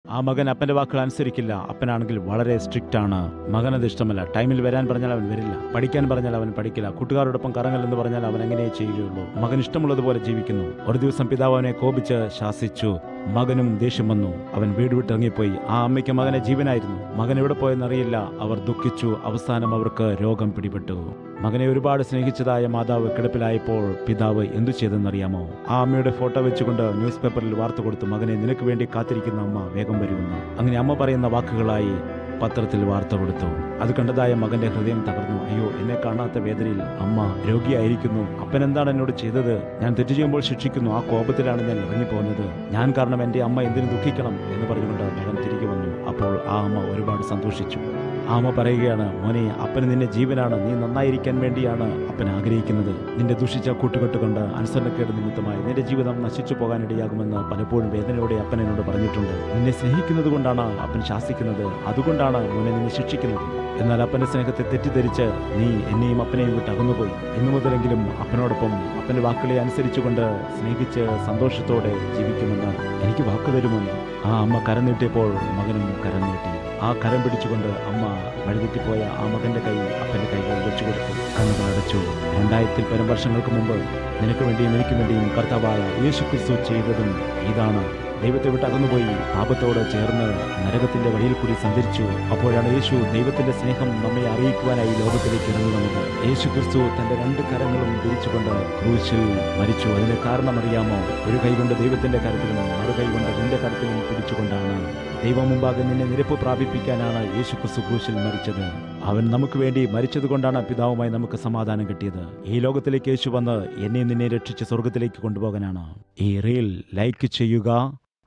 ആ മകൻ അപ്പന്റെ വാക്കുകൾ അനുസരിക്കില്ല. അപ്പനാണെങ്കിൽ വളരെ സ്ട്രിക്റ്റ് ആണ്. മകനത് ഇഷ്ടമല്ല. ടൈമിൽ വരാൻ പറഞ്ഞാൽ അവൻ വരില്ല. പഠിക്കാൻ പറഞ്ഞാൽ അവൻ പഠിക്കില്ല. കൂട്ടുകാരോടൊപ്പം കറങ്ങലെന്ന് പറഞ്ഞാൽ അവൻ അങ്ങനെ ചെയ്യുകയുള്ളൂ. മകൻ ഇഷ്ടമുള്ളതുപോലെ ജീവിക്കുന്നു. ഒരു ദിവസം പിതാവ് അവനെ കോപിച്ച് ശാസിച്ചു. മകനും ദേഷ്യം വന്നു. അവൻ വീട് വിട്ടിറങ്ങിപ്പോയി. ആ അമ്മയ്ക്ക് മകനെ ജീവനായിരുന്നു. മകൻ എവിടെ പോയെന്നറിയില്ല. അവർ ദുഃഖിച്ചു. അവസാനം അവർക്ക് രോഗം പിടിപെട്ടു. മകനെ ഒരുപാട് സ്നേഹിച്ചതായ മാതാവ് കിടപ്പിലായപ്പോൾ പിതാവ് എന്തു ചെയ്തെന്നറിയാമോ? ആ അമ്മയുടെ ഫോട്ടോ വെച്ചുകൊണ്ട് ന്യൂസ് പേപ്പറിൽ വാർത്ത കൊടുത്തു, മകനെ നിനക്ക് വേണ്ടി കാത്തിരിക്കുന്ന അമ്മ വേഗം വരുമെന്ന്. അങ്ങനെ അമ്മ പറയുന്ന വാക്കുകളായി പത്രത്തിൽ വാർത്ത കൊടുത്തു. അത് കണ്ടതായ മകന്റെ ഹൃദയം തകർന്നു. അയ്യോ, എന്നെ കാണാത്ത വേദനയിൽ അമ്മ രോഗിയായിരിക്കുന്നു. അപ്പൻ എന്താണ് എന്നോട് ചെയ്തത്? ഞാൻ തെറ്റ് ചെയ്യുമ്പോൾ ശിക്ഷിക്കുന്നു. ആ കോപത്തിലാണ് ഞാൻ ഇറങ്ങിപ്പോകുന്നത്. ഞാൻ കാരണം എൻ്റെ അമ്മ എന്തിനു ദുഃഖിക്കണം എന്ന് പറഞ്ഞുകൊണ്ട് മകൻ തിരികെ വന്നു. അപ്പോൾ ആ അമ്മ ഒരുപാട് സന്തോഷിച്ചു. ആ അമ്മ പറയുകയാണ്, മോനെ, അപ്പന് നിന്നെ ജീവനാണ്. നീ നന്നായിരിക്കാൻ വേണ്ടിയാണ് അപ്പൻ ആഗ്രഹിക്കുന്നത്. നിന്റെ ദുഷിച്ച കൂട്ടുകെട്ട് കൊണ്ട് അനുസരണക്കേട് നിമിത്തമായി നിന്റെ ജീവിതം നശിച്ചു പോകാനിടയാകുമെന്ന് പലപ്പോഴും വേദനയോടെ അപ്പൻ എന്നോട് പറഞ്ഞിട്ടുണ്ട്. നിന്നെ സ്നേഹിക്കുന്നത് കൊണ്ടാണ് അപ്പൻ ശാസിക്കുന്നത്. അതുകൊണ്ടാണ് മോനെ നിന്നെ ശിക്ഷിക്കുന്നത്. എന്നാൽ അപ്പന്റെ സ്നേഹത്തെ തെറ്റിദ്ധരിച്ച് നീ എന്നെയും അപ്പനെയും വിട്ട് അകന്നുപോയി. ഇന്നു മുതലെങ്കിലും അപ്പനോടൊപ്പം അപ്പന്റെ വാക്കുകളെ അനുസരിച്ചുകൊണ്ട് സ്നേഹിച്ച് സന്തോഷത്തോടെ ജീവിക്കുമെന്ന് എനിക്ക് വാക്ക് തരുമെന്ന് ആ അമ്മ കരം നീട്ടിയപ്പോൾ മകനും കരം നീട്ടി. ആ കരം പിടിച്ചുകൊണ്ട് അമ്മ വഴിതെറ്റിപ്പോയ ആ മകന്റെ കൈ അപ്പന്റെ കൈകൾ വെച്ചുകൊടുത്തു. കണ്ണുകൾ അടച്ചു. 2000 പരം വർഷങ്ങൾക്ക് മുമ്പ് നിനക്ക് വേണ്ടിയും എനിക്ക് വേണ്ടിയും കർത്താവായ യേശുക്രിസ്തു ചെയ്തതും ഇതാണ്. ദൈവത്തെ വിട്ട് അകന്നുപോയി പാപത്തോട് ചേർന്ന് നരകത്തിന്റെ വഴിയിൽ കൂടി സഞ്ചരിച്ചു. അപ്പോഴാണ് യേശു ദൈവത്തിന്റെ സ്നേഹം നമ്മെ അറിയിക്കുവാനായി ലോകത്തിലേക്ക് ഇറങ്ങി വന്നത്. യേശു ക്രിസ്തു തന്റെ 2 കരങ്ങളും വിരിച്ചുകൊണ്ട് ക്രൂശിൽ മരിച്ചു. അതിന് കാരണം അറിയാമോ? ഒരു കൈ കൊണ്ട് ദൈവത്തിന്റെ കരത്തിലും മറു കൈ കൊണ്ട് നിന്റെ കരത്തിലും പിടിച്ചുകൊണ്ടാണ്. ദൈവം മുമ്പാകെ നിന്നെ നിരപ്പ് പ്രാപിപ്പിക്കാനാണ് യേശു ക്രിസ്തു ക്രൂശിൽ മരിച്ചത്. അവൻ നമുക്ക് വേണ്ടി മരിച്ചത് കൊണ്ടാണ് പിതാവുമായി നമുക്ക് സമാധാനം കിട്ടിയത്. ഈ ലോകത്തിലേക്ക് യേശു വന്ന് എന്നെ നിന്നെ രക്ഷിച്ച് സ്വർഗത്തിലേക്ക് കൊണ്ടുപോകാനാണ്. ഈ റീൽ ലൈക്ക് ചെയ്യുക,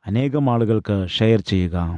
അനേകം ആളുകൾക്ക് ഷെയർ ചെയ്യുക.